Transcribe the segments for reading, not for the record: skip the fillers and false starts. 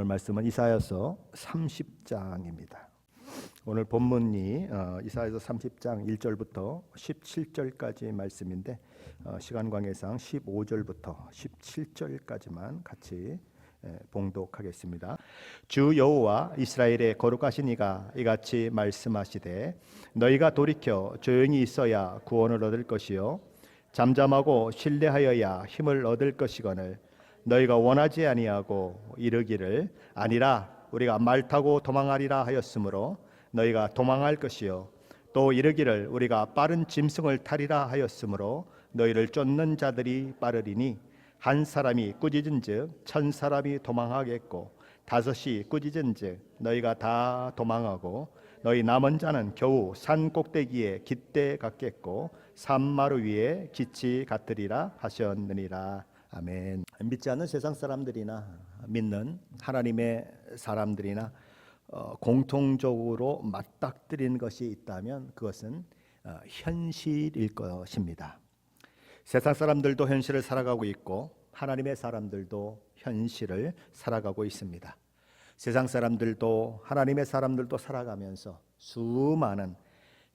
오늘 말씀은 이사야서 30장입니다. 오늘 본문이 이사야서 30장 1절부터 17절까지 말씀인데 시간 관계상 15절부터 17절까지만 같이 봉독하겠습니다. 주 여호와 이스라엘의 거룩하신 이가 이같이 말씀하시되 너희가 돌이켜 조용히 있어야 구원을 얻을 것이요 잠잠하고 신뢰하여야 힘을 얻을 것이거늘 너희가 원하지 아니하고 이르기를 아니라 우리가 말 타고 도망하리라 하였으므로 너희가 도망할 것이요 또 이르기를 우리가 빠른 짐승을 타리라 하였으므로 너희를 쫓는 자들이 빠르리니 한 사람이 꾸짖은즉 천 사람이 도망하겠고 다섯이 꾸짖은즉 너희가 다 도망하고 너희 남은 자는 겨우 산 꼭대기에 깃대 같겠고 산마루 위에 깃이 같으리라 하셨느니라. 아멘. 믿지 않는 세상 사람들이나 믿는 하나님의 사람들이나 공통적으로 맞닥뜨리는 것이 있다면 그것은 현실일 것입니다. 세상 사람들도 현실을 살아가고 있고 하나님의 사람들도 현실을 살아가고 있습니다. 세상 사람들도 하나님의 사람들도 살아가면서 수많은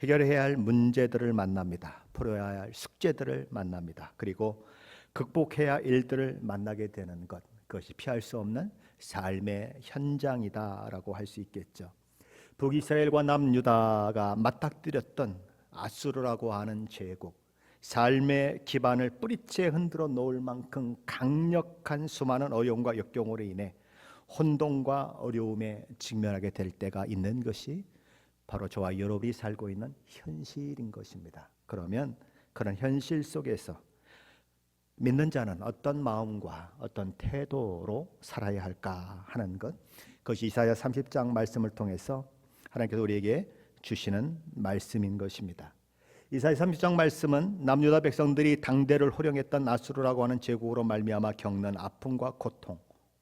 해결해야 할 문제들을 만납니다. 풀어야 할 숙제들을 만납니다. 그리고 극복해야 할 일들을 만나게 되는 것, 그것이 피할 수 없는 삶의 현장이다라고 할 수 있겠죠. 북이스라엘과 남유다가 맞닥뜨렸던 아수르라고 하는 제국, 삶의 기반을 뿌리째 흔들어 놓을 만큼 강력한 수많은 어려움과 역경으로 인해 혼돈과 어려움에 직면하게 될 때가 있는 것이 바로 저와 여러분이 살고 있는 현실인 것입니다. 그러면 그런 현실 속에서 믿는 자는 어떤 마음과 어떤 태도로 살아야 할까 하는 것, 그것이 이사야 30장 말씀을 통해서 하나님께서 우리에게 주시는 말씀인 것입니다. 이사야 30장 말씀은 남유다 백성들이 당대를 호령했던 아수르라고 하는 제국으로 말미암아 겪는 아픔과 고통,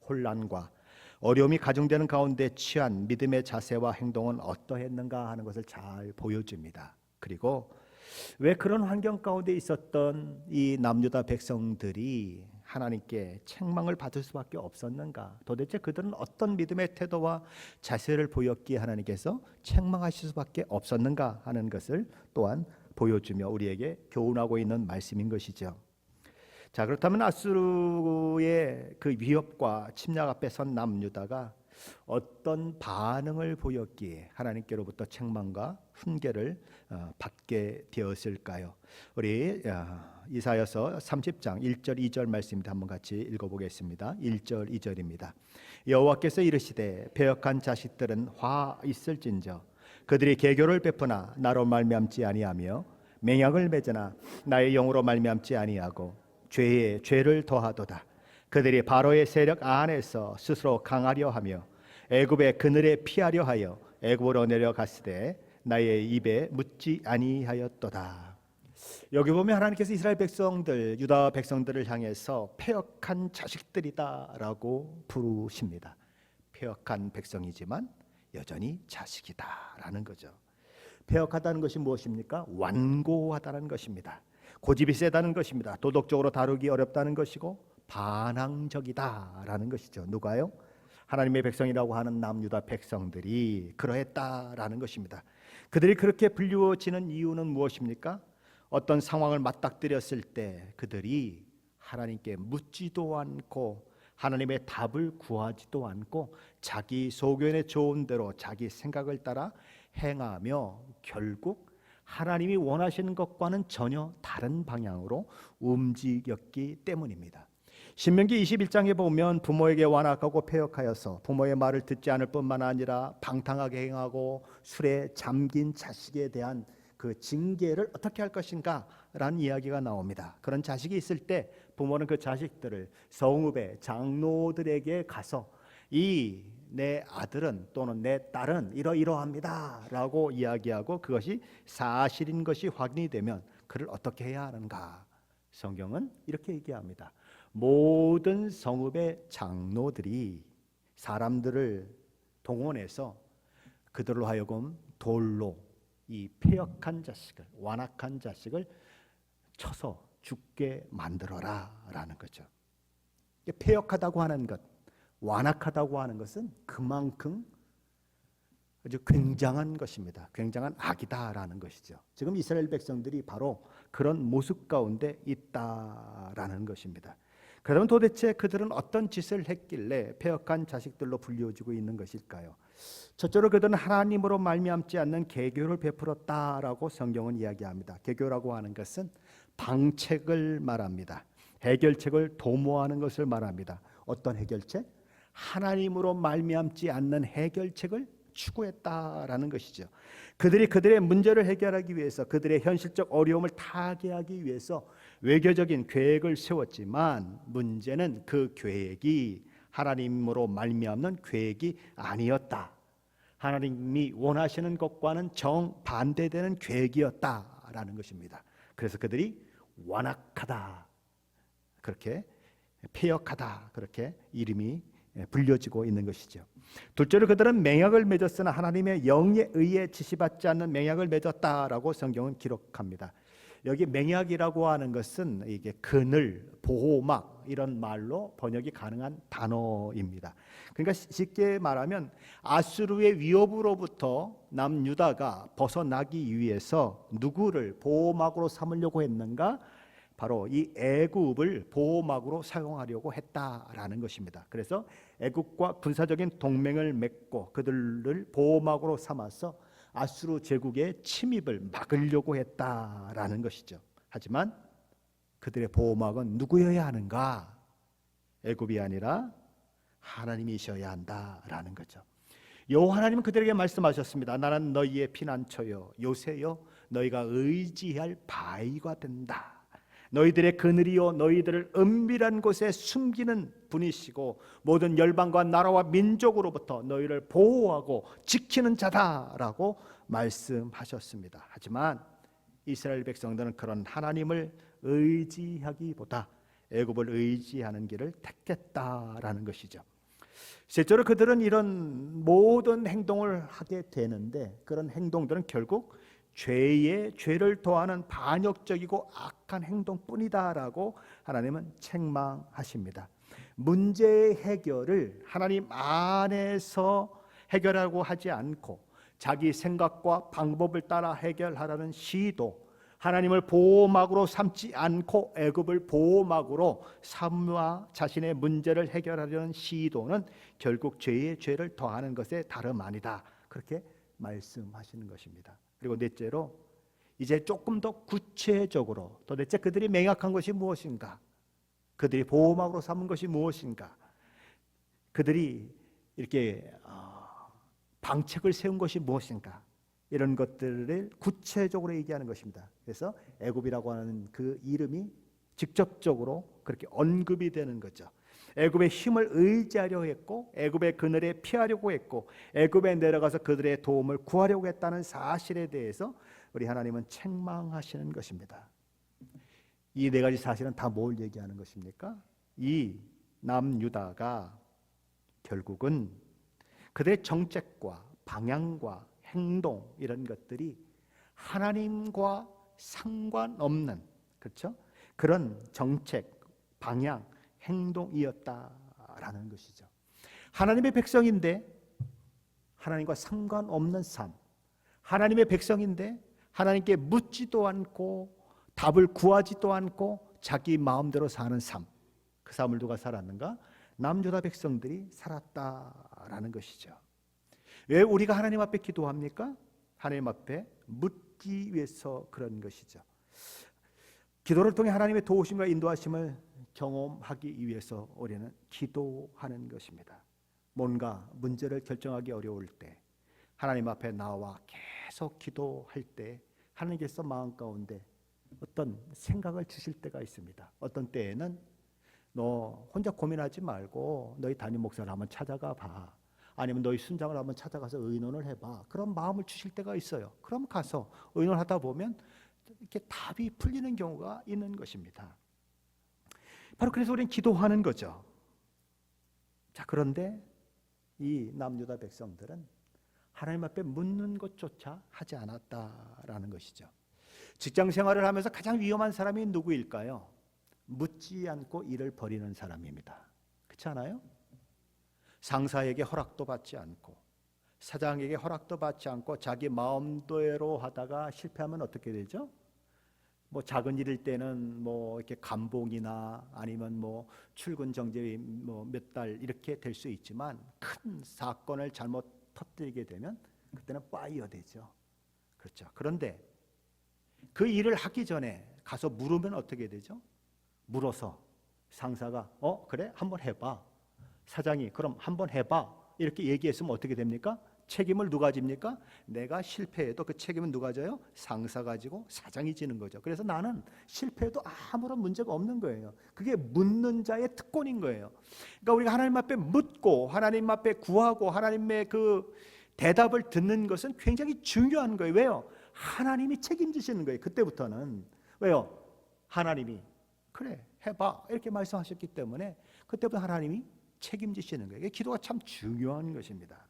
혼란과 어려움이 가중되는 가운데 취한 믿음의 자세와 행동은 어떠했는가 하는 것을 잘 보여줍니다. 그리고 왜 그런 환경 가운데 있었던 이 남유다 백성들이 하나님께 책망을 받을 수밖에 없었는가? 도대체 그들은 어떤 믿음의 태도와 자세를 보였기에 하나님께서 책망하실 수밖에 없었는가 하는 것을 또한 보여주며 우리에게 교훈하고 있는 말씀인 것이죠. 자, 그렇다면 아수르의 그 위협과 침략 앞에 선 남유다가 어떤 반응을 보였기에 하나님께로부터 책망과 훈계를 받게 되었을까요? 우리 이사야서 30장 1절 2절 말씀입니다. 한번 같이 읽어보겠습니다. 1절 2절입니다. 여호와께서 이르시되 배역한 자식들은 화 있을진저 그들이 계교를 베푸나 나로 말미암지 아니하며 맹약을 맺으나 나의 영으로 말미암지 아니하고 죄에 죄를 더하도다. 그들이 바로의 세력 안에서 스스로 강하려 하며 애굽의 그늘에 피하려 하여 애굽으로 내려갔으되 나의 입에 묻지 아니하였도다. 여기 보면 하나님께서 이스라엘 백성들, 유다 백성들을 향해서 패역한 자식들이다라고 부르십니다. 패역한 백성이지만 여전히 자식이다라는 거죠. 패역하다는 것이 무엇입니까? 완고하다는 것입니다. 고집이 세다는 것입니다. 도덕적으로 다루기 어렵다는 것이고 반항적이다라는 것이죠. 누가요? 하나님의 백성이라고 하는 남유다 백성들이 그러했다라는 것입니다. 그들이 그렇게 불리워지는 이유는 무엇입니까? 어떤 상황을 맞닥뜨렸을 때 그들이 하나님께 묻지도 않고 하나님의 답을 구하지도 않고 자기 소견에 좋은 대로 자기 생각을 따라 행하며 결국 하나님이 원하시는 것과는 전혀 다른 방향으로 움직였기 때문입니다. 신명기 21장에 보면 부모에게 완악하고 패역하여서 부모의 말을 듣지 않을 뿐만 아니라 방탕하게 행하고 술에 잠긴 자식에 대한 그 징계를 어떻게 할 것인가 라는 이야기가 나옵니다. 그런 자식이 있을 때 부모는 그 자식들을 성읍의 장로들에게 가서 내 아들은 또는 내 딸은 이러이러합니다 라고 이야기하고 그것이 사실인 것이 확인이 되면 그를 어떻게 해야 하는가? 성경은 이렇게 얘기합니다. 모든 성읍의 장로들이 사람들을 동원해서 그들로 하여금 돌로 이 패역한 자식을, 완악한 자식을 쳐서 죽게 만들어라 라는 거죠. 패역하다고 하는 것, 완악하다고 하는 것은 그만큼 아주 굉장한 것입니다. 굉장한 악이다라는 것이죠. 지금 이스라엘 백성들이 바로 그런 모습 가운데 있다라는 것입니다. 그러면 도대체 그들은 어떤 짓을 했길래 패역한 자식들로 불리워지고 있는 것일까요? 첫째로 그들은 하나님으로 말미암지 않는 계교를 베풀었다라고 성경은 이야기합니다. 계교라고 하는 것은 방책을 말합니다. 해결책을 도모하는 것을 말합니다. 어떤 해결책? 하나님으로 말미암지 않는 해결책을 추구했다라는 것이죠. 그들이 그들의 문제를 해결하기 위해서, 그들의 현실적 어려움을 타개하기 위해서 외교적인 계획을 세웠지만 문제는 그 계획이 하나님으로 말미암는 계획이 아니었다. 하나님이 원하시는 것과는 정반대되는 계획이었다라는 것입니다. 그래서 그들이 완악하다, 그렇게 패역하다, 그렇게 이름이 불려지고 있는 것이죠. 둘째로 그들은 맹약을 맺었으나 하나님의 영에 의해 지시받지 않는 맹약을 맺었다라고 성경은 기록합니다. 여기 맹약이라고 하는 것은 이게 그늘, 보호막 이런 말로 번역이 가능한 단어입니다. 그러니까 쉽게 말하면 아수르의 위협으로부터 남유다가 벗어나기 위해서 누구를 보호막으로 삼으려고 했는가? 바로 이 애굽을 보호막으로 사용하려고 했다라는 것입니다. 그래서 애굽과 군사적인 동맹을 맺고 그들을 보호막으로 삼아서 아수르 제국의 침입을 막으려고 했다라는 것이죠. 하지만 그들의 보호막은 누구여야 하는가? 애굽이 아니라 하나님이셔야 한다라는 거죠. 여호와 하나님은 그들에게 말씀하셨습니다. 나는 너희의 피난처요 요새요 너희가 의지할 바위가 된다. 너희들의 그늘이요 너희들을 은밀한 곳에 숨기는 분이시고 모든 열방과 나라와 민족으로부터 너희를 보호하고 지키는 자다라고 말씀하셨습니다. 하지만 이스라엘 백성들은 그런 하나님을 의지하기보다 애굽을 의지하는 길을 택했다라는 것이죠. 실제로 그들은 이런 모든 행동을 하게 되는데 그런 행동들은 결국 죄를 더하는 반역적이고 악한 행동뿐이다라고 하나님은 책망하십니다. 문제의 해결을 하나님 안에서 해결하고 하지 않고 자기 생각과 방법을 따라 해결하라는 시도, 하나님을 보호막으로 삼지 않고 애굽을 보호막으로 삼아 자신의 문제를 해결하려는 시도는 결국 죄를 더하는 것에 다름 아니다. 그렇게 말씀하시는 것입니다. 그리고 넷째로 이제 조금 더 구체적으로 도대체 그들이 맹약한 것이 무엇인가? 그들이 보호막으로 삼은 것이 무엇인가? 그들이 이렇게 방책을 세운 것이 무엇인가? 이런 것들을 구체적으로 얘기하는 것입니다. 그래서 애굽이라고 하는 그 이름이 직접적으로 그렇게 언급이 되는 거죠. 애굽의 힘을 의지하려고 했고 애굽의 그늘에 피하려고 했고 애굽에 내려가서 그들의 도움을 구하려고 했다는 사실에 대해서 우리 하나님은 책망하시는 것입니다. 이 네 가지 사실은 다 뭘 얘기하는 것입니까? 이 남유다가 결국은 그들의 정책과 방향과 행동 이런 것들이 하나님과 상관없는, 그렇죠? 그런 정책, 방향, 행동이었다라는 것이죠. 하나님의 백성인데 하나님과 상관없는 삶, 하나님의 백성인데 하나님께 묻지도 않고 답을 구하지도 않고 자기 마음대로 사는 삶, 그 삶을 누가 살았는가? 남유다 백성들이 살았다라는 것이죠. 왜 우리가 하나님 앞에 기도합니까? 하나님 앞에 묻기 위해서 그런 것이죠. 기도를 통해 하나님의 도우심과 인도하심을 경험하기 위해서 우리는 기도하는 것입니다. 뭔가 문제를 결정하기 어려울 때 하나님 앞에 나와 계속 기도할 때 하나님께서 마음 가운데 어떤 생각을 주실 때가 있습니다. 어떤 때에는 너 혼자 고민하지 말고 너희 담임 목사를 한번 찾아가 봐. 아니면 너희 순장을 한번 찾아가서 의논을 해봐. 그런 마음을 주실 때가 있어요. 그럼 가서 의논하다 보면 이렇게 답이 풀리는 경우가 있는 것입니다. 바로 그래서 우리는 기도하는 거죠. 자, 그런데 이 남유다 백성들은 하나님 앞에 묻는 것조차 하지 않았다라는 것이죠. 직장 생활을 하면서 가장 위험한 사람이 누구일까요? 묻지 않고 일을 벌이는 사람입니다. 그렇지 않아요? 상사에게 허락도 받지 않고 사장에게 허락도 받지 않고 자기 마음대로 하다가 실패하면 어떻게 되죠? 뭐 작은 일일 때는 뭐 이렇게 감봉이나 아니면 뭐 출근 정지 뭐 몇 달 이렇게 될 수 있지만 큰 사건을 잘못 터뜨리게 되면 그때는 파이어 되죠. 그렇죠. 그런데 그 일을 하기 전에 가서 물으면 어떻게 되죠? 물어서 상사가 그래? 한번 해봐. 사장이 그럼 한번 해봐. 이렇게 얘기했으면 어떻게 됩니까? 책임을 누가 집니까? 내가 실패해도 그 책임은 누가 져요? 상사가 지고 사장이 지는 거죠. 그래서 나는 실패해도 아무런 문제가 없는 거예요. 그게 묻는 자의 특권인 거예요. 그러니까 우리가 하나님 앞에 묻고 하나님 앞에 구하고 하나님의 그 대답을 듣는 것은 굉장히 중요한 거예요. 왜요? 하나님이 책임지시는 거예요. 그때부터는. 왜요? 하나님이 그래 해봐 이렇게 말씀하셨기 때문에 그때부터 하나님이 책임지시는 거예요. 기도가 참 중요한 것입니다.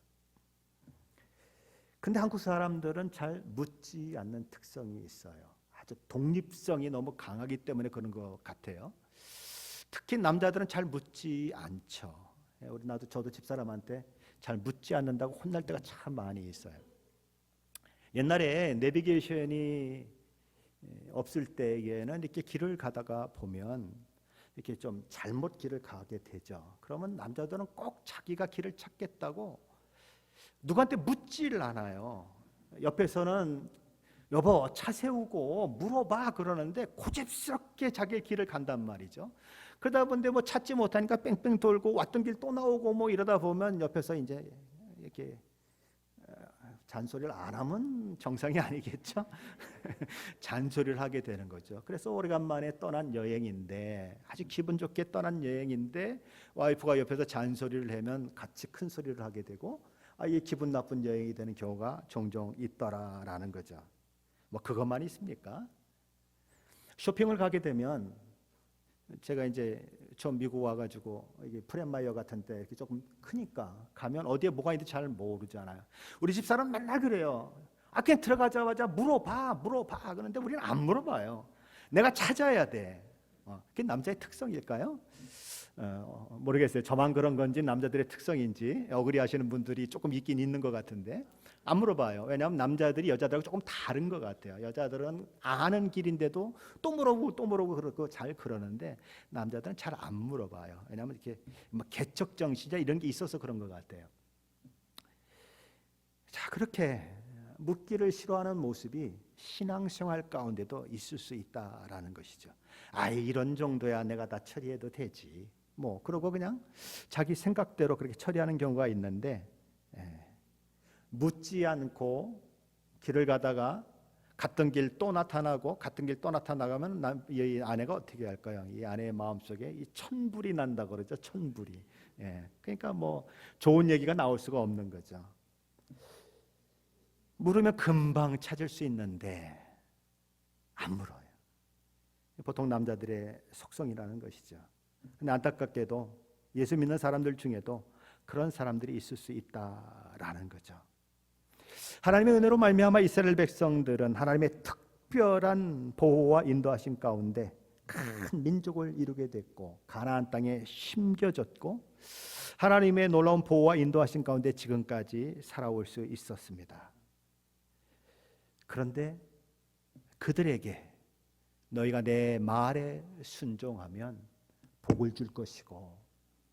근데 한국 사람들은 잘 묻지 않는 특성이 있어요. 아주 독립성이 너무 강하기 때문에 그런 것 같아요. 특히 남자들은 잘 묻지 않죠. 우리 저도 집사람한테 잘 묻지 않는다고 혼날 때가 참 많이 있어요. 옛날에 내비게이션이 없을 때에는 이렇게 길을 가다가 보면 이렇게 좀 잘못 길을 가게 되죠. 그러면 남자들은 꼭 자기가 길을 찾겠다고 누구한테 묻지를 않아요. 옆에서는 여보 차 세우고 물어봐 그러는데 고집스럽게 자기 길을 간단 말이죠. 그러다 보는데 뭐 찾지 못하니까 뺑뺑 돌고 왔던 길 또 나오고 뭐 이러다 보면 옆에서 이제 이렇게 잔소리를 안 하면 정상이 아니겠죠. 잔소리를 하게 되는 거죠. 그래서 오래간만에 떠난 여행인데 아주 기분 좋게 떠난 여행인데 와이프가 옆에서 잔소리를 하면 같이 큰 소리를 하게 되고 이 기분 나쁜 여행이 되는 경우가 종종 있더라라는 거죠. 뭐 그것만 있습니까? 쇼핑을 가게 되면 제가 이제 처음 미국 와가지고 이게 프렌마이어 같은데 이렇게 조금 크니까 가면 어디에 뭐가 있는지 잘 모르잖아요. 우리 집 사람 맨날 그래요. 그냥 들어가자마자 물어봐 그런데 우리는 안 물어봐요. 내가 찾아야 돼. 그게 남자의 특성일까요? 모르겠어요. 저만 그런 건지 남자들의 특성인지 억울해하시는 분들이 조금 있긴 있는 것 같은데 안 물어봐요. 왜냐하면 남자들이 여자들하고 조금 다른 것 같아요. 여자들은 아는 길인데도 또 물어보고 그러고 잘 그러는데 남자들은 잘 안 물어봐요. 왜냐하면 이렇게 뭐 개척 정신이나 이런 게 있어서 그런 것 같아요. 자, 그렇게 묻기를 싫어하는 모습이 신앙생활 가운데도 있을 수 있다라는 것이죠. 이런 정도야 내가 다 처리해도 되지. 뭐 그러고 그냥 자기 생각대로 그렇게 처리하는 경우가 있는데 묻지 않고 길을 가다가 갔던 길 또 나타나고 갔던 길 또 나타나가면 이 아내가 어떻게 할까요? 이 아내의 마음속에 이 천불이 난다 그러죠. 천불이. 그러니까 뭐 좋은 얘기가 나올 수가 없는 거죠. 물으면 금방 찾을 수 있는데 안 물어요. 보통 남자들의 속성이라는 것이죠. 근데 안타깝게도 예수 믿는 사람들 중에도 그런 사람들이 있을 수 있다라는 거죠. 하나님의 은혜로 말미암아 이스라엘 백성들은 하나님의 특별한 보호와 인도하심 가운데 큰 민족을 이루게 됐고 가나안 땅에 심겨졌고 하나님의 놀라운 보호와 인도하심 가운데 지금까지 살아올 수 있었습니다. 그런데 그들에게 너희가 내 말에 순종하면 복을 줄 것이고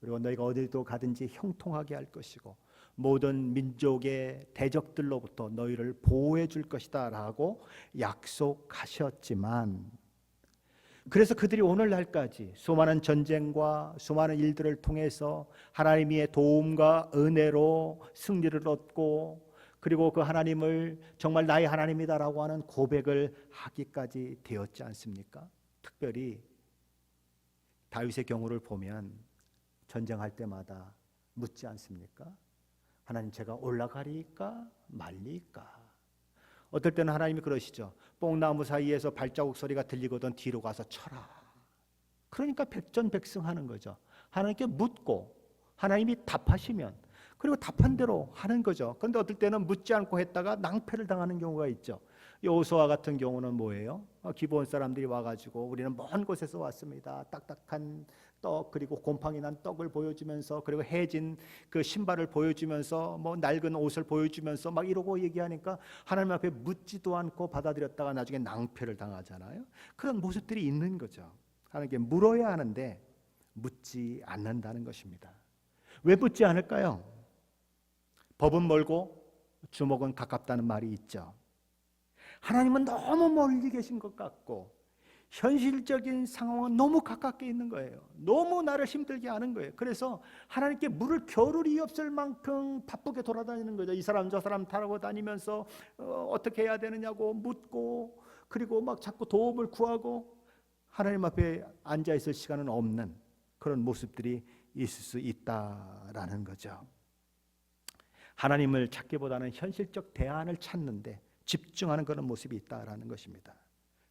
그리고 너희가 어디도 가든지 형통하게 할 것이고 모든 민족의 대적들로부터 너희를 보호해 줄 것이다 라고 약속하셨지만 그래서 그들이 오늘날까지 수많은 전쟁과 수많은 일들을 통해서 하나님의 도움과 은혜로 승리를 얻고 그리고 그 하나님을 정말 나의 하나님이다라고 하는 고백을 하기까지 되었지 않습니까? 특별히 다윗의 경우를 보면 전쟁할 때마다 묻지 않습니까? 하나님 제가 올라가리까 말리까? 어떨 때는 하나님이 그러시죠. 뽕나무 사이에서 발자국 소리가 들리거든 뒤로 가서 쳐라. 그러니까 백전백승하는 거죠. 하나님께 묻고 하나님이 답하시면 그리고 답한 대로 하는 거죠. 그런데 어떨 때는 묻지 않고 했다가 낭패를 당하는 경우가 있죠. 여호수아 같은 경우는 뭐예요? 기브온 사람들이 와가지고 우리는 먼 곳에서 왔습니다. 딱딱한 떡, 그리고 곰팡이 난 떡을 보여주면서, 그리고 해진 그 신발을 보여주면서, 뭐 낡은 옷을 보여주면서 막 이러고 얘기하니까 하나님 앞에 묻지도 않고 받아들였다가 나중에 낭패를 당하잖아요. 그런 모습들이 있는 거죠. 하나님께 물어야 하는데 묻지 않는다는 것입니다. 왜 묻지 않을까요? 법은 멀고 주먹은 가깝다는 말이 있죠. 하나님은 너무 멀리 계신 것 같고 현실적인 상황은 너무 가깝게 있는 거예요. 너무 나를 힘들게 하는 거예요. 그래서 하나님께 물을 겨를이 없을 만큼 바쁘게 돌아다니는 거죠. 이 사람 저 사람 타고 다니면서 어떻게 해야 되느냐고 묻고, 그리고 막 자꾸 도움을 구하고 하나님 앞에 앉아 있을 시간은 없는 그런 모습들이 있을 수 있다라는 거죠. 하나님을 찾기보다는 현실적 대안을 찾는데 집중하는 그런 모습이 있다라는 것입니다.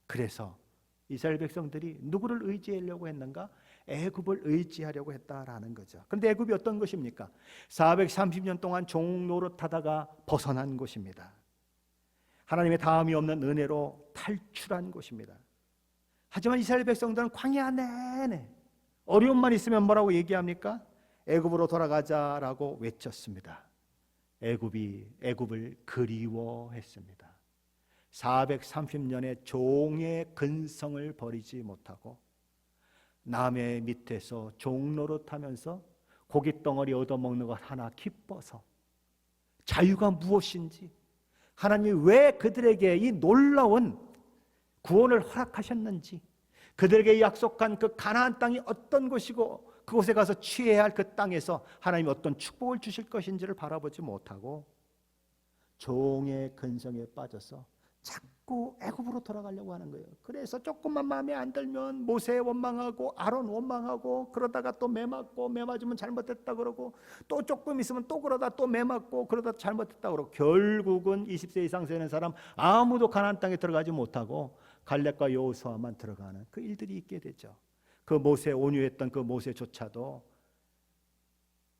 그래서 이스라엘 백성들이 누구를 의지하려고 했는가? 애굽을 의지하려고 했다라는 거죠. 그런데 애굽이 어떤 것입니까? 430년 동안 종노릇하다가 벗어난 곳입니다. 하나님의 다음이 없는 은혜로 탈출한 곳입니다. 하지만 이스라엘 백성들은 광야 내내 어려움만 있으면 뭐라고 얘기합니까? 애굽으로 돌아가자라고 외쳤습니다. 애굽을 그리워했습니다. 430년의 종의 근성을 버리지 못하고 남의 밑에서 종노릇하면서 고깃덩어리 얻어먹는 것 하나 기뻐서, 자유가 무엇인지, 하나님이 왜 그들에게 이 놀라운 구원을 허락하셨는지, 그들에게 약속한 그 가나안 땅이 어떤 곳이고 그곳에 가서 취해야 할 그 땅에서 하나님이 어떤 축복을 주실 것인지를 바라보지 못하고 종의 근성에 빠져서 자꾸 애굽으로 돌아가려고 하는 거예요. 그래서 조금만 마음에 안 들면 모세 원망하고 아론 원망하고, 그러다가 또 매 맞고, 매 맞으면 잘못했다 그러고, 또 조금 있으면 또 그러다 또 매 맞고, 그러다 잘못했다 그러고, 결국은 20세 이상 되는 사람 아무도 가나안 땅에 들어가지 못하고 갈렙과 여호수아만 들어가는 그 일들이 있게 되죠. 그 모세, 온유했던 그 모세조차도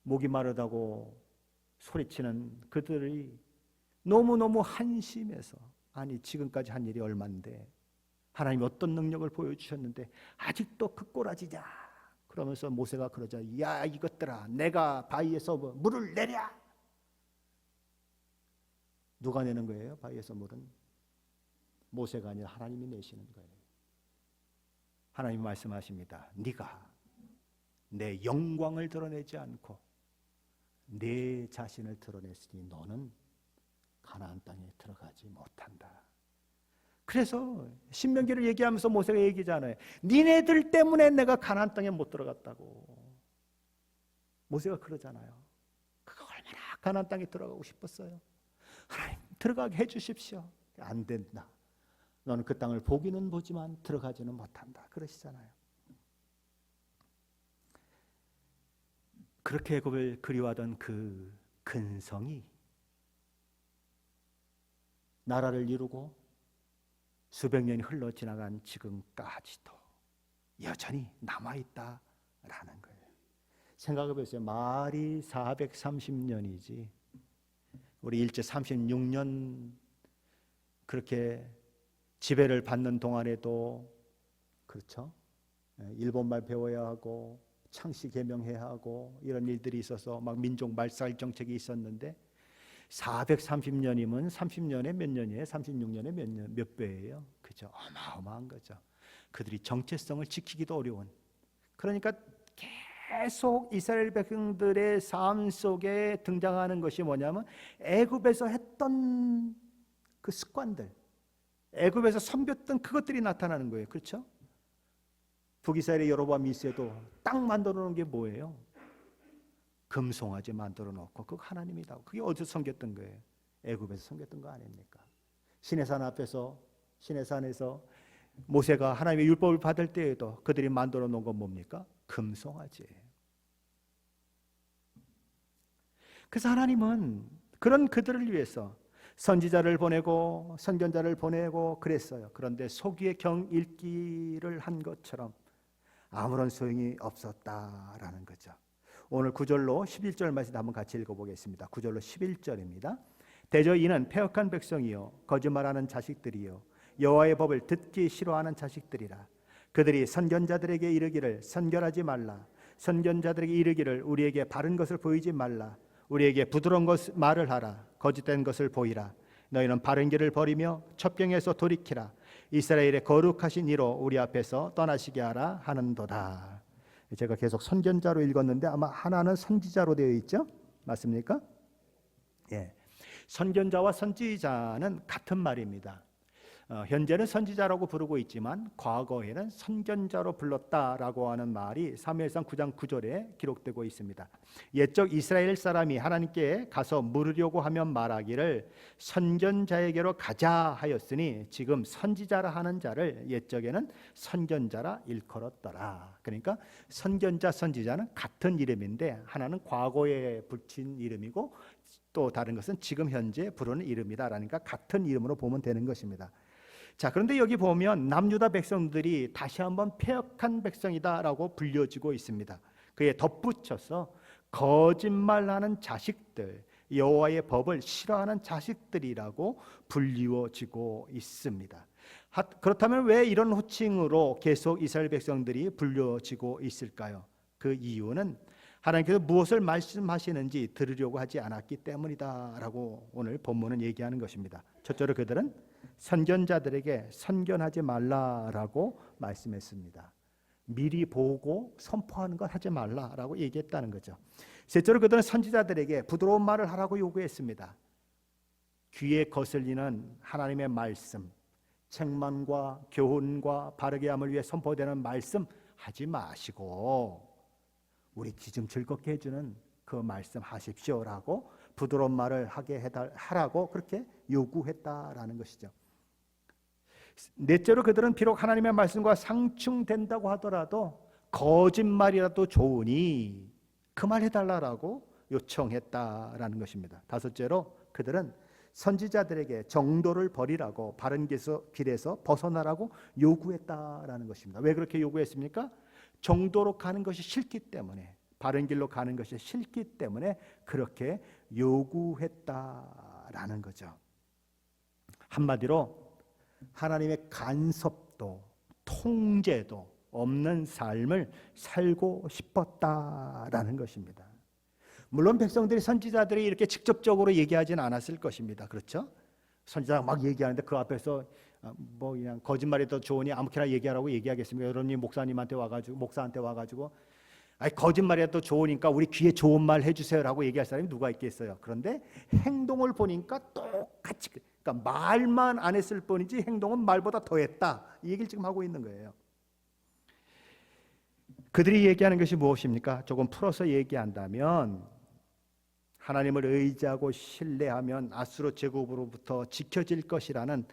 목이 마르다고 소리치는 그들이 너무너무 한심해서, 아니 지금까지 한 일이 얼만데 하나님이 어떤 능력을 보여주셨는데 아직도 그 꼬라지냐, 그러면서 모세가 그러자, 야 이것들아, 내가 바위에서 물을 내랴. 누가 내는 거예요? 바위에서 물은 모세가 아니라 하나님이 내시는 거예요. 하나님이 말씀하십니다. 네가 내 영광을 드러내지 않고 내 자신을 드러냈으니 너는 가나안 땅에 들어가지 못한다. 그래서 신명기를 얘기하면서 모세가 얘기잖아요. 니네들 때문에 내가 가나안 땅에 못 들어갔다고. 모세가 그러잖아요. 그가 얼마나 가나안 땅에 들어가고 싶었어요. 하나님 들어가게 해주십시오. 안 된다. 너는 그 땅을 보기는 보지만 들어가지는 못한다. 그러시잖아요. 그렇게 애굽을 그리워하던 그 근성이 나라를 이루고 수백 년이 흘러 지나간 지금까지도 여전히 남아있다라는 거예요. 생각해 보세요. 말이 430년이지 우리 일제 36년 그렇게 지배를 받는 동안에도, 그렇죠? 일본말 배워야 하고 창씨 개명해야 하고 이런 일들이 있어서 막 민족 말살 정책이 있었는데 430년이면 30년에 몇 년이에요? 36년에 몇 배예요? 그죠? 어마어마한 거죠. 그들이 정체성을 지키기도 어려운. 그러니까 계속 이스라엘 백성들의 삶 속에 등장하는 것이 뭐냐면 애굽에서 했던 그 습관들, 애굽에서 섬겼던 그것들이 나타나는 거예요. 그렇죠? 북이스라엘의 여로보암 2세도 땅 만들어 놓은 게 뭐예요? 금송아지 만들어 놓고 그거 하나님이다. 그게 어디서 섬겼던 거예요? 애굽에서 섬겼던 거 아닙니까? 시내산 앞에서, 시내산에서 모세가 하나님의 율법을 받을 때에도 그들이 만들어 놓은 건 뭡니까? 금송아지예요. 그래서 하나님은 그런 그들을 위해서 선지자를 보내고 선견자를 보내고 그랬어요. 그런데 소기의 경 읽기를 한 것처럼 아무런 소용이 없었다라는 거죠. 오늘 9절로 11절 말씀 한번 같이 읽어보겠습니다. 9절로 11절입니다. 대저 이는 패역한 백성이요 거짓말하는 자식들이요 여호와의 법을 듣기 싫어하는 자식들이라. 그들이 선견자들에게 이르기를 선결하지 말라. 선견자들에게 이르기를 우리에게 바른 것을 보이지 말라. 우리에게 부드러운 말을 하라. 거짓된 것을 보이라. 너희는 바른 길을 버리며 첩경에서 돌이키라. 이스라엘의 거룩하신 이로 우리 앞에서 떠나시게 하라 하는도다. 제가 계속 선견자로 읽었는데 아마 하나는 선지자로 되어 있죠? 맞습니까? 예. 선견자와 선지자는 같은 말입니다. 현재는 선지자라고 부르고 있지만 과거에는 선견자로 불렀다라고 하는 말이 사무엘상 9장 9절에 기록되고 있습니다. 옛적 이스라엘 사람이 하나님께 가서 물으려고 하면 말하기를 선견자에게로 가자 하였으니 지금 선지자라 하는 자를 옛적에는 선견자라 일컬었더라. 그러니까 선견자, 선지자는 같은 이름인데 하나는 과거에 붙인 이름이고 또 다른 것은 지금 현재 부르는 이름이다라니까 같은 이름으로 보면 되는 것입니다. 자, 그런데 여기 보면 남유다 백성들이 다시 한번 패역한 백성이다라고 불려지고 있습니다. 그에 덧붙여서 거짓말하는 자식들, 여호와의 법을 싫어하는 자식들이라고 불리워지고 있습니다. 그렇다면 왜 이런 호칭으로 계속 이스라엘 백성들이 불려지고 있을까요? 그 이유는 하나님께서 무엇을 말씀하시는지 들으려고 하지 않았기 때문이다라고 오늘 본문은 얘기하는 것입니다. 첫째로 그들은 선견자들에게 선견하지 말라라고 말씀했습니다. 미리 보고 선포하는 걸 하지 말라라고 얘기했다는 거죠. 셋째로 그들은 선지자들에게 부드러운 말을 하라고 요구했습니다. 귀에 거슬리는 하나님의 말씀, 책망과 교훈과 바르게 함을 위해 선포되는 말씀 하지 마시고 우리 귀 좀 즐겁게 해주는 그 말씀 하십시오라고 부드러운 말을 하라고 그렇게 요구했다라는 것이죠. 넷째로 그들은 비록 하나님의 말씀과 상충된다고 하더라도 거짓말이라도 좋으니 그 말 해달라고 요청했다라는 것입니다. 다섯째로 그들은 선지자들에게 정도를 버리라고 바른 길에서 벗어나라고 요구했다라는 것입니다. 왜 그렇게 요구했습니까? 정도로 가는 것이 싫기 때문에, 바른 길로 가는 것이 싫기 때문에 그렇게 요구했다라는 거죠. 한마디로 하나님의 간섭도 통제도 없는 삶을 살고 싶었다라는 것입니다. 물론 백성들이 선지자들이 이렇게 직접적으로 얘기하지는 않았을 것입니다. 그렇죠? 선지자가 막 얘기하는데 그 앞에서 뭐 그냥 거짓말이 더 좋으니 아무렇게나 얘기하라고 얘기하겠습니까? 여러분이 목사한테 와가지고 아니 거짓말이 더 좋으니까 우리 귀에 좋은 말 해주세요라고 얘기할 사람이 누가 있겠어요? 그런데 행동을 보니까 똑같이, 그러니까 말만 안 했을 뿐이지 행동은 말보다 더했다, 이 얘기를 지금 하고 있는 거예요. 그들이 얘기하는 것이 무엇입니까? 조금 풀어서 얘기한다면 하나님을 의지하고 신뢰하면 아수르 제국으로부터 지켜질 것이라는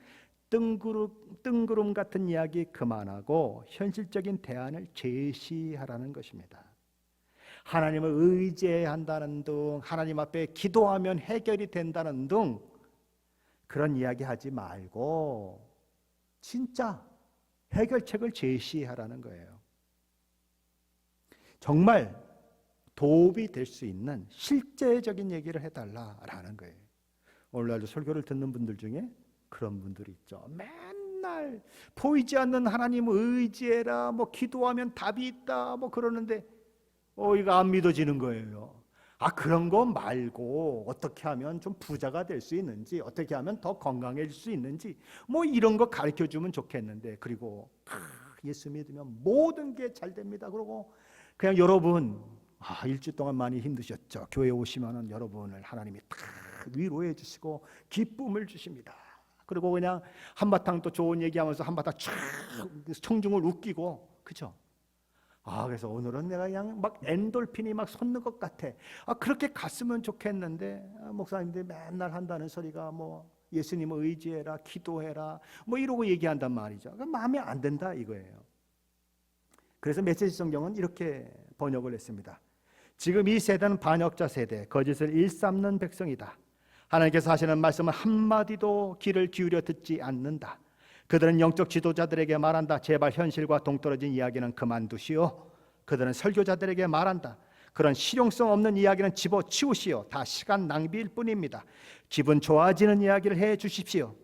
뜬구름 같은 이야기 그만하고 현실적인 대안을 제시하라는 것입니다. 하나님을 의지해야 한다는 등, 하나님 앞에 기도하면 해결이 된다는 등 그런 이야기 하지 말고 진짜 해결책을 제시하라는 거예요. 정말 도움이 될 수 있는 실제적인 얘기를 해달라라는 거예요. 오늘날도 설교를 듣는 분들 중에 그런 분들이 있죠. 맨날 보이지 않는 하나님을 의지해라, 뭐 기도하면 답이 있다, 뭐 그러는데 이거 안 믿어지는 거예요. 그런 거 말고 어떻게 하면 좀 부자가 될 수 있는지, 어떻게 하면 더 건강해질 수 있는지, 뭐 이런 거 가르쳐 주면 좋겠는데, 그리고 예수 믿으면 모든 게 잘 됩니다. 그러고 그냥 여러분 일주일 동안 많이 힘드셨죠. 교회 오시면은 여러분을 하나님이 다 위로해 주시고 기쁨을 주십니다. 그리고 그냥 한바탕 또 좋은 얘기하면서 한바탕 쫙 청중을 웃기고, 그죠? 그래서 오늘은 내가 그냥 막 엔돌핀이 막 솟는 것 같아. 그렇게 갔으면 좋겠는데 목사님들이 맨날 한다는 소리가 뭐 예수님을 의지해라, 기도해라, 뭐 이러고 얘기한단 말이죠. 마음에 안 든다 이거예요. 그래서 메시지 성경은 이렇게 번역을 했습니다. 지금 이 세대는 반역자 세대, 거짓을 일삼는 백성이다. 하나님께서 하시는 말씀은 한마디도 귀를 기울여 듣지 않는다. 그들은 영적 지도자들에게 말한다. 제발 현실과 동떨어진 이야기는 그만두시오. 그들은 설교자들에게 말한다. 그런 실용성 없는 이야기는 집어치우시오. 다 시간 낭비일 뿐입니다. 기분 좋아지는 이야기를 해 주십시오.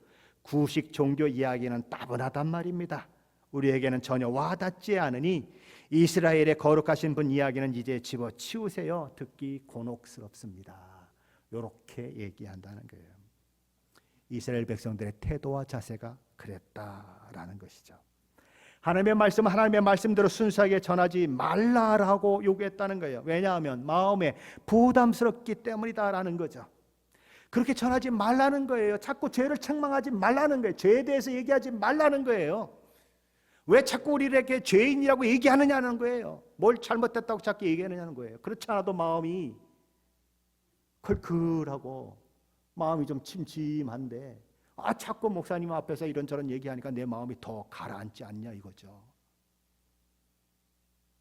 구식 종교 이야기는 따분하단 말입니다. 우리에게는 전혀 와닿지 않으니 이스라엘의 거룩하신 분 이야기는 이제 집어치우세요. 듣기 곤혹스럽습니다. 이렇게 얘기한다는 거예요. 이스라엘 백성들의 태도와 자세가 그랬다라는 것이죠. 하나님의 말씀은 하나님의 말씀대로 순수하게 전하지 말라라고 요구했다는 거예요. 왜냐하면 마음에 부담스럽기 때문이다라는 거죠. 그렇게 전하지 말라는 거예요. 자꾸 죄를 책망하지 말라는 거예요. 죄에 대해서 얘기하지 말라는 거예요. 왜 자꾸 우리에게 죄인이라고 얘기하느냐는 거예요. 뭘 잘못했다고 자꾸 얘기하느냐는 거예요. 그렇지 않아도 마음이 클클하고 마음이 좀 침침한데 자꾸 목사님 앞에서 이런저런 얘기하니까 내 마음이 더 가라앉지 않냐 이거죠.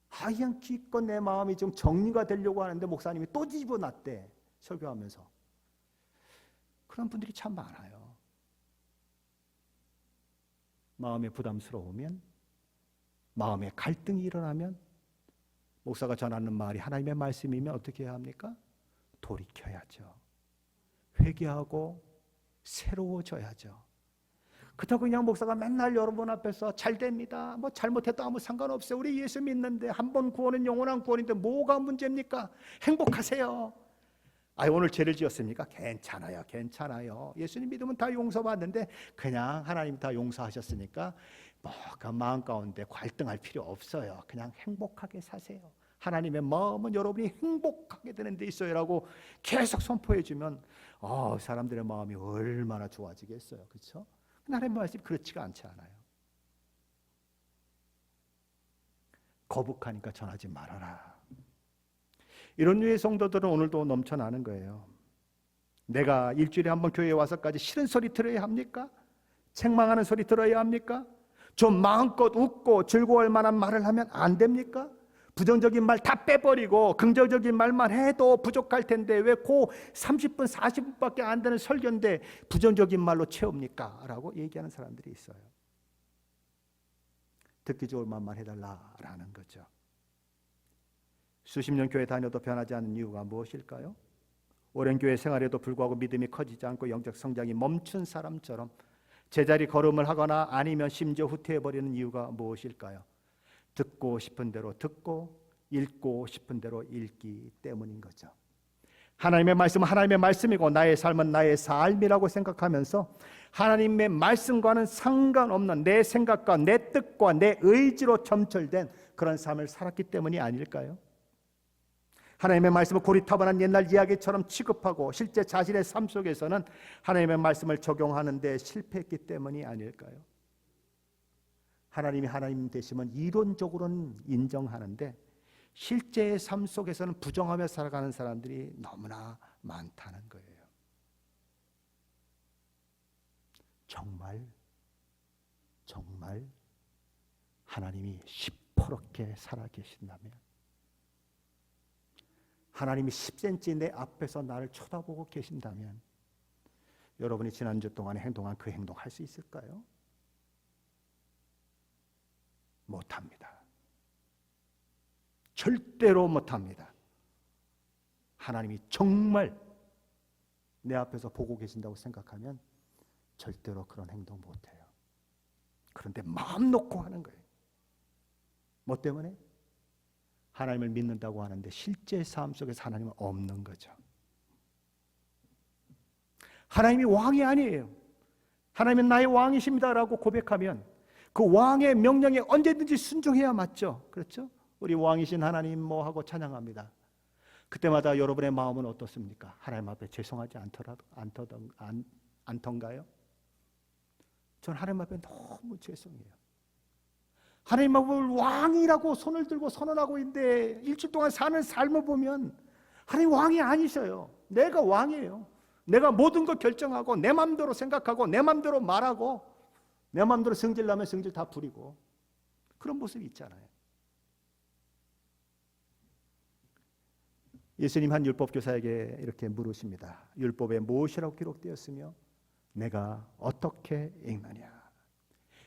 하얀 기껏 내 마음이 좀 정리가 되려고 하는데 목사님이 또 집어놨대 설교하면서. 그런 분들이 참 많아요. 마음에 부담스러우면, 마음에 갈등이 일어나면 목사가 전하는 말이 하나님의 말씀이면 어떻게 해야 합니까? 돌이켜야죠. 회개하고 새로워져야죠. 그렇다고 그냥 목사가 맨날 여러분 앞에서 잘 됩니다, 뭐 잘못해도 아무 상관없어요, 우리 예수 믿는데 한 번 구원은 영원한 구원인데 뭐가 문제입니까? 행복하세요. 오늘 죄를 지었습니까? 괜찮아요, 괜찮아요. 예수님 믿으면 다 용서받는데 그냥 하나님 다 용서하셨으니까 그 마음 가운데 갈등할 필요 없어요. 그냥 행복하게 사세요. 하나님의 마음은 여러분이 행복하게 되는 데 있어요라고 계속 선포해 주면 사람들의 마음이 얼마나 좋아지겠어요. 그렇죠? 하나님의 말씀이 그렇지가 않지 않아요. 거북하니까 전하지 말아라. 이런 류의 성도들은 오늘도 넘쳐나는 거예요. 내가 일주일에 한 번 교회에 와서까지 싫은 소리 들어야 합니까? 책망하는 소리 들어야 합니까? 좀 마음껏 웃고 즐거울 만한 말을 하면 안 됩니까? 부정적인 말 다 빼버리고 긍정적인 말만 해도 부족할 텐데 왜 그 30분 40분밖에 안 되는 설교인데 부정적인 말로 채웁니까? 라고 얘기하는 사람들이 있어요. 듣기 좋을 말만 해달라라는 거죠. 수십 년 교회 다녀도 변하지 않는 이유가 무엇일까요? 오랜 교회 생활에도 불구하고 믿음이 커지지 않고 영적 성장이 멈춘 사람처럼 제자리 걸음을 하거나 아니면 심지어 후퇴해버리는 이유가 무엇일까요? 듣고 싶은 대로 듣고 읽고 싶은 대로 읽기 때문인 거죠. 하나님의 말씀은 하나님의 말씀이고 나의 삶은 나의 삶이라고 생각하면서 하나님의 말씀과는 상관없는 내 생각과 내 뜻과 내 의지로 점철된 그런 삶을 살았기 때문이 아닐까요? 하나님의 말씀을 고리타분한 옛날 이야기처럼 취급하고 실제 자신의 삶 속에서는 하나님의 말씀을 적용하는 데 실패했기 때문이 아닐까요? 하나님이 하나님 되시면 이론적으로는 인정하는데 실제의 삶 속에서는 부정하며 살아가는 사람들이 너무나 많다는 거예요. 정말 하나님이 시퍼렇게 살아계신다면, 하나님이 10cm 내 앞에서 나를 쳐다보고 계신다면 여러분이 지난주 동안에 행동한 그 행동 할 수 있을까요? 못합니다. 절대로 못합니다. 하나님이 정말 내 앞에서 보고 계신다고 생각하면 절대로 그런 행동 못해요. 그런데 마음 놓고 하는 거예요. 뭐 때문에? 하나님을 믿는다고 하는데 실제 삶 속에서 하나님은 없는 거죠. 하나님이 왕이 아니에요. 하나님은 나의 왕이십니다라고 고백하면 그 왕의 명령에 언제든지 순종해야 맞죠. 그렇죠? 우리 왕이신 하나님 뭐 하고 찬양합니다. 그때마다 여러분의 마음은 어떻습니까? 하나님 앞에 죄송하지 않던가요? 전 하나님 앞에 너무 죄송해요. 하나님 앞을 왕이라고 손을 들고 선언하고 있는데 일주일 동안 사는 삶을 보면 하나님 왕이 아니셔요. 내가 왕이에요. 내가 모든 것 결정하고 내 마음대로 생각하고 내 마음대로 말하고 내 마음대로 성질나면 성질 다 부리고 그런 모습이 있잖아요. 예수님 한 율법교사에게 이렇게 물으십니다. 율법에 무엇이라고 기록되었으며 내가 어떻게 읽느냐?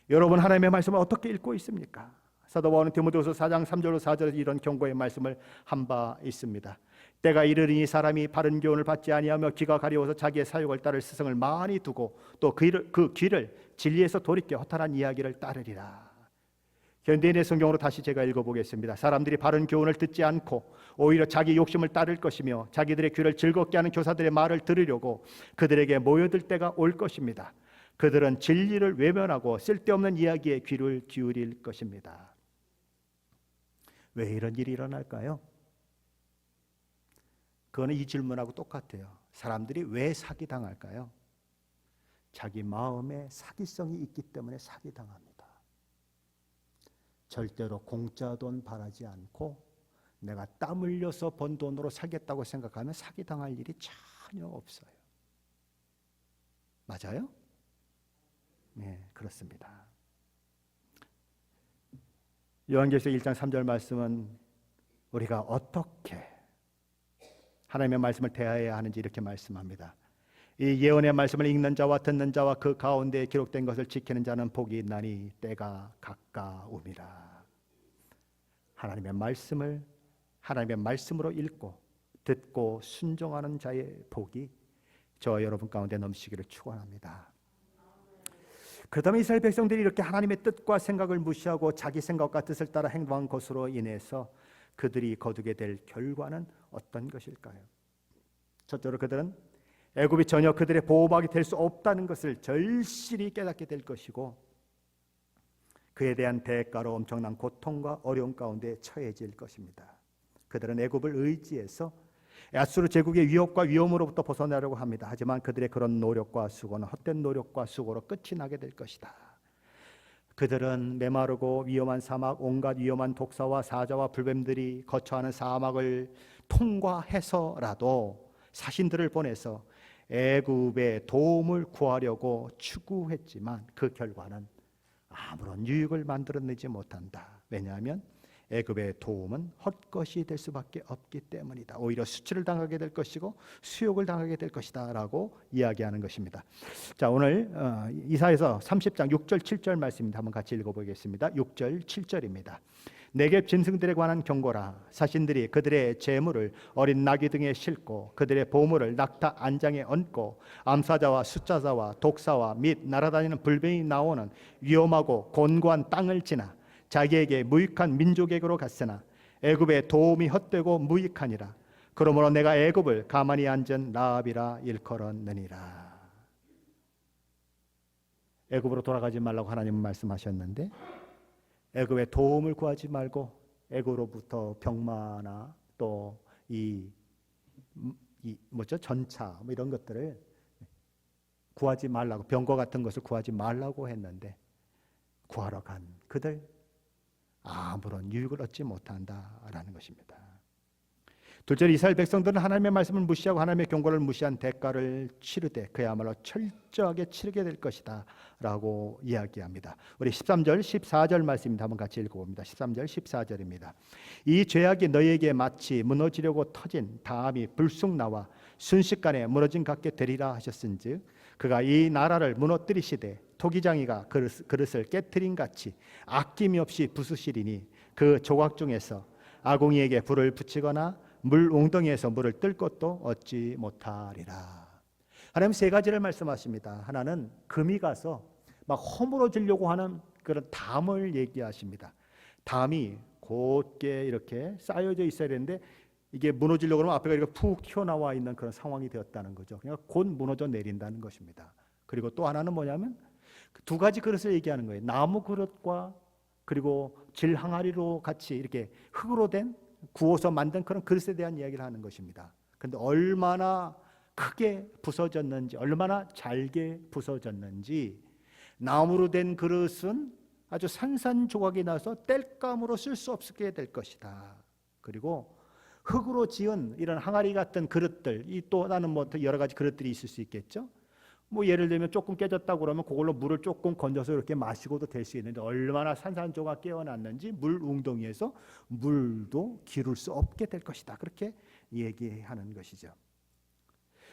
여러분 하나님의 말씀을 어떻게 읽고 있습니까? 사도 바울은 디모데후서 4장 3절로 4절에 이런 경고의 말씀을 한 바 있습니다. 때가 이르리니 사람이 바른 교훈을 받지 아니하며 귀가 가려워서 자기의 사욕을 따를 스승을 많이 두고 또 그 귀를 진리에서 돌이켜 허탄한 이야기를 따르리라. 현대인의 성경으로 다시 제가 읽어보겠습니다. 사람들이 바른 교훈을 듣지 않고 오히려 자기 욕심을 따를 것이며 자기들의 귀를 즐겁게 하는 교사들의 말을 들으려고 그들에게 모여들 때가 올 것입니다. 그들은 진리를 외면하고 쓸데없는 이야기에 귀를 기울일 것입니다. 왜 이런 일이 일어날까요? 그거는 이 질문하고 똑같아요. 사람들이 왜 사기당할까요? 자기 마음에 사기성이 있기 때문에 사기당합니다. 절대로 공짜 돈 바라지 않고 내가 땀 흘려서 번 돈으로 살겠다고 생각하면 사기당할 일이 전혀 없어요. 맞아요? 네, 그렇습니다. 요한계시록 1장 3절 말씀은 우리가 어떻게 하나님의 말씀을 대해야 하는지 이렇게 말씀합니다. 이 예언의 말씀을 읽는 자와 듣는 자와 그 가운데에 기록된 것을 지키는 자는 복이 있나니 때가 가까움이라. 하나님의 말씀을 하나님의 말씀으로 읽고 듣고 순종하는 자의 복이 저와 여러분 가운데 넘치기를 축원합니다. 그렇다면 이스라엘 백성들이 이렇게 하나님의 뜻과 생각을 무시하고 자기 생각과 뜻을 따라 행동한 것으로 인해서 그들이 거두게 될 결과는 어떤 것일까요? 첫째로 그들은 애굽이 전혀 그들의 보호막이 될 수 없다는 것을 절실히 깨닫게 될 것이고 그에 대한 대가로 엄청난 고통과 어려움 가운데 처해질 것입니다. 그들은 애굽을 의지해서 아수르 제국의 위협과 위험으로부터 벗어나려고 합니다. 하지만 그들의 그런 노력과 수고는 헛된 노력과 수고로 끝이 나게 될 것이다. 그들은 메마르고 위험한 사막, 온갖 위험한 독사와 사자와 불뱀들이 거처하는 사막을 통과해서라도 사신들을 보내서 애굽의 도움을 구하려고 추구했지만 그 결과는 아무런 유익을 만들어내지 못한다. 왜냐하면 애굽의 도움은 헛것이 될 수밖에 없기 때문이다. 오히려 수치를 당하게 될 것이고 수욕을 당하게 될 것이다 라고 이야기하는 것입니다. 자, 오늘 이사야서 30장 6절 7절 말씀입니다. 한번 같이 읽어보겠습니다. 6절 7절입니다. 네겝 짐승들에 관한 경고라. 사신들이 그들의 재물을 어린 나귀 등에 싣고 그들의 보물을 낙타 안장에 얹고 암사자와 숫자자와 독사와 및 날아다니는 불뱀이 나오는 위험하고 곤고한 땅을 지나 자기에게 무익한 민족에게로 갔으나 애굽의 도움이 헛되고 무익하니라. 그러므로 내가 애굽을 가만히 앉은 라합이라 일컬었느니라. 애굽으로 돌아가지 말라고 하나님은 말씀하셨는데 애굽의 도움을 구하지 말고 애굽으로부터 병마나 또 전차 뭐 이런 것들을 구하지 말라고, 병거 같은 것을 구하지 말라고 했는데 구하러 간 그들 아무런 유익을 얻지 못한다라는 것입니다. 둘째로 이스라엘 백성들은 하나님의 말씀을 무시하고 하나님의 경고를 무시한 대가를 치르되 그야말로 철저하게 치르게 될 것이다 라고 이야기합니다. 우리 13절 14절 말씀입니다. 한번 같이 읽어봅니다. 13절 14절입니다. 이 죄악이 너희에게 마치 무너지려고 터진 담이 불쑥 나와 순식간에 무너진 같게 되리라 하셨은즉 그가 이 나라를 무너뜨리시되 토기장이가 그릇을 깨트린 같이 아낌이 없이 부수시리니 그 조각 중에서 아궁이에게 불을 붙이거나 물 웅덩이에서 물을 뜰 것도 얻지 못하리라. 하나님 세 가지를 말씀하십니다. 하나는 금이 가서 막 허물어지려고 하는 그런 담을 얘기하십니다. 담이 곧게 이렇게 쌓여져 있어야 되는데 이게 무너지려고 하면 앞에가 이렇게 푹 튀어나와 있는 그런 상황이 되었다는 거죠. 그러니까 곧 무너져 내린다는 것입니다. 그리고 또 하나는 뭐냐면 두 가지 그릇을 얘기하는 거예요. 나무 그릇과 그리고 질 항아리로 같이 이렇게 흙으로 된 구워서 만든 그런 그릇에 대한 이야기를 하는 것입니다. 그런데 얼마나 크게 부서졌는지, 얼마나 잘게 부서졌는지, 나무로 된 그릇은 아주 산산조각이 나서 땔감으로 쓸 수 없게 될 것이다. 그리고 흙으로 지은 이런 항아리 같은 그릇들, 이 또 나는 뭐 여러 가지 그릇들이 있을 수 있겠죠. 뭐 예를 들면 조금 깨졌다고 그러면 그걸로 물을 조금 건져서 이렇게 마시고도 될 수 있는데 얼마나 산산조각 깨어났는지 물 웅덩이에서 물도 기를 수 없게 될 것이다. 그렇게 얘기하는 것이죠.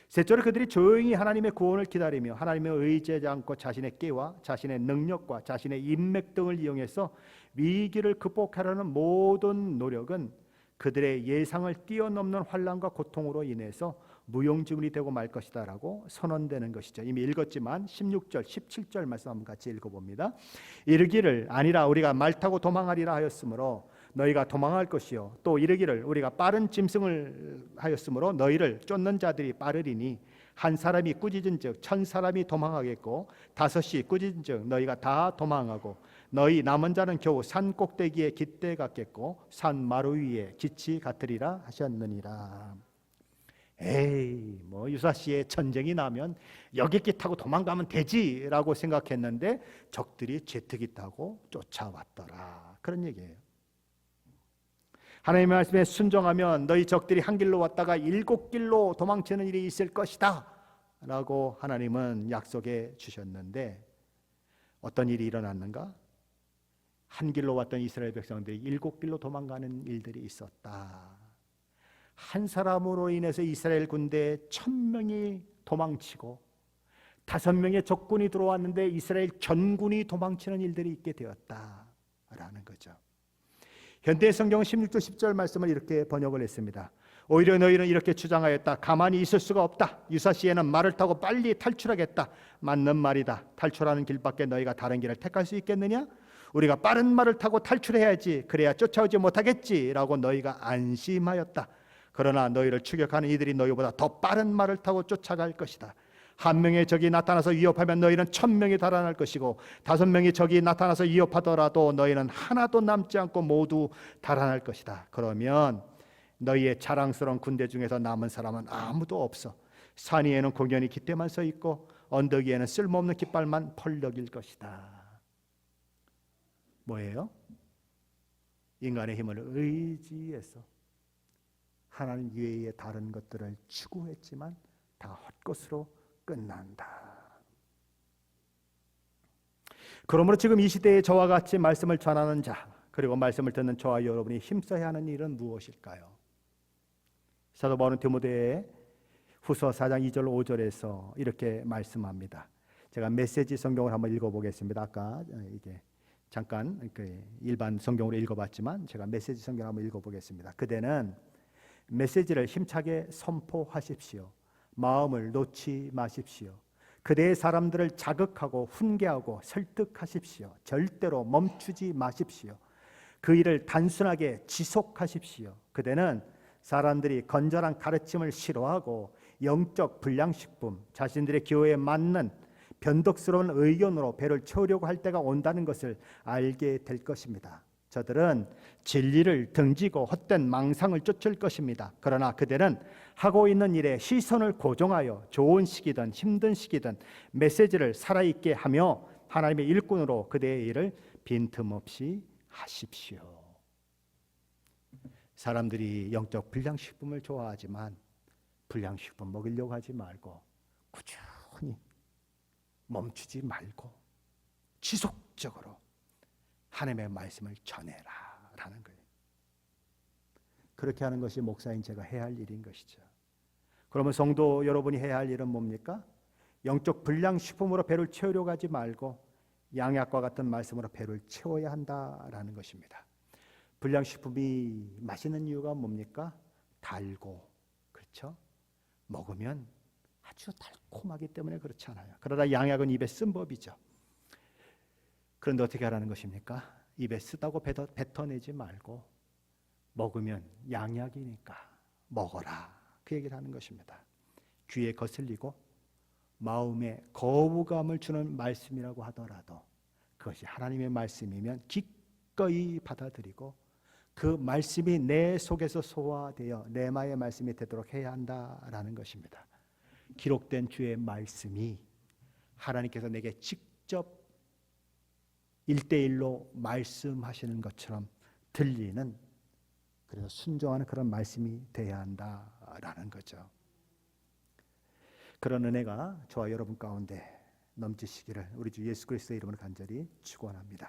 셋째로 그들이 조용히 하나님의 구원을 기다리며 하나님의 의지하지 않고 자신의 깨와 자신의 능력과 자신의 인맥 등을 이용해서 위기를 극복하려는 모든 노력은 그들의 예상을 뛰어넘는 환난과 고통으로 인해서 무용지물이 되고 말 것이다 라고 선언되는 것이죠. 이미 읽었지만 16절 17절 말씀 한번 같이 읽어봅니다. 이르기를 아니라 우리가 말 타고 도망하리라 하였으므로 너희가 도망할 것이요 또 이르기를 우리가 빠른 짐승을 하였으므로 너희를 쫓는 자들이 빠르리니 한 사람이 꾸짖은즉 1000사람이 도망하겠고 5이 꾸짖은즉 너희가 다 도망하고 너희 남은 자는 겨우 산 꼭대기에 깃대 같겠고 산 마루 위에 깃이 같으리라 하셨느니라. 에이 뭐 유사시에 전쟁이 나면 여객기 타고 도망가면 되지라고 생각했는데 적들이 제트기 타고 쫓아왔더라, 그런 얘기예요. 하나님의 말씀에 순종하면 너희 적들이 한 길로 왔다가 7길로 도망치는 일이 있을 것이다 라고 하나님은 약속해 주셨는데 어떤 일이 일어났는가? 한 길로 왔던 이스라엘 백성들이 7길로 도망가는 일들이 있었다. 한 사람으로 인해서 이스라엘 군대 1000명이 도망치고 5명의 적군이 들어왔는데 이스라엘 전군이 도망치는 일들이 있게 되었다라는 거죠. 현대 성경 16절 10절 말씀을 이렇게 번역을 했습니다. 오히려 너희는 이렇게 주장하였다. 가만히 있을 수가 없다. 유사시에는 말을 타고 빨리 탈출하겠다. 맞는 말이다. 탈출하는 길밖에 너희가 다른 길을 택할 수 있겠느냐? 우리가 빠른 말을 타고 탈출해야지, 그래야 쫓아오지 못하겠지라고 너희가 안심하였다. 그러나 너희를 추격하는 이들이 너희보다 더 빠른 말을 타고 쫓아갈 것이다. 한 명의 적이 나타나서 위협하면 너희는 1000명이 달아날 것이고 5명의 적이 나타나서 위협하더라도 너희는 하나도 남지 않고 모두 달아날 것이다. 그러면 너희의 자랑스러운 군대 중에서 남은 사람은 아무도 없어. 산 위에는 공연히 깃대만 서 있고 언덕 위에는 쓸모없는 깃발만 펄럭일 것이다. 뭐예요? 인간의 힘을 의지해서 하나님 외에 다른 것들을 추구했지만 다 헛것으로 끝난다. 그러므로 지금 이 시대에 저와 같이 말씀을 전하는 자, 그리고 말씀을 듣는 저와 여러분이 힘써야 하는 일은 무엇일까요? 사도 바울은 디모데 후서 4장 2절 5절에서 이렇게 말씀합니다. 제가 메시지 성경을 한번 읽어보겠습니다. 아까 이게 잠깐 일반 성경으로 읽어봤지만 제가 메시지 성경을 한번 읽어보겠습니다. 그대는 메시지를 힘차게 선포하십시오. 마음을 놓지 마십시오. 그대의 사람들을 자극하고 훈계하고 설득하십시오. 절대로 멈추지 마십시오. 그 일을 단순하게 지속하십시오. 그대는 사람들이 건전한 가르침을 싫어하고 영적 불량식품, 자신들의 기호에 맞는 변덕스러운 의견으로 배를 채우려고 할 때가 온다는 것을 알게 될 것입니다. 저들은 진리를 등지고 헛된 망상을 쫓을 것입니다. 그러나 그들은 하고 있는 일에 시선을 고정하여 좋은 시기든 힘든 시기든 메시지를 살아있게 하며 하나님의 일꾼으로 그대의 일을 빈틈없이 하십시오. 사람들이 영적 불량식품을 좋아하지만 불량식품 먹으려고 하지 말고 꾸준히 멈추지 말고 지속적으로 하나님의 말씀을 전해라 라는 거예요. 그렇게 하는 것이 목사인 제가 해야 할 일인 것이죠. 그러면 성도 여러분이 해야 할 일은 뭡니까? 영적 불량식품으로 배를 채우려고 하지 말고 양약과 같은 말씀으로 배를 채워야 한다라는 것입니다. 불량식품이 맛있는 이유가 뭡니까? 달고, 그렇죠? 먹으면 아주 달콤하기 때문에 그렇지 않아요. 그러나 양약은 입에 쓴 법이죠. 그런데 어떻게 하라는 것입니까? 입에 쓰다고 뱉어내지 말고 먹으면 양약이니까 먹어라, 그 얘기를 하는 것입니다. 귀에 거슬리고 마음에 거부감을 주는 말씀이라고 하더라도 그것이 하나님의 말씀이면 기꺼이 받아들이고 그 말씀이 내 속에서 소화되어 레마의 말씀이 되도록 해야 한다라는 것입니다. 기록된 주의 말씀이 하나님께서 내게 직접 1대1로 말씀하시는 것처럼 들리는, 그래서 순종하는 그런 말씀이 돼야 한다라는 거죠. 그런 은혜가 저와 여러분 가운데 넘치시기를 우리 주 예수 그리스도의 이름으로 간절히 축원합니다.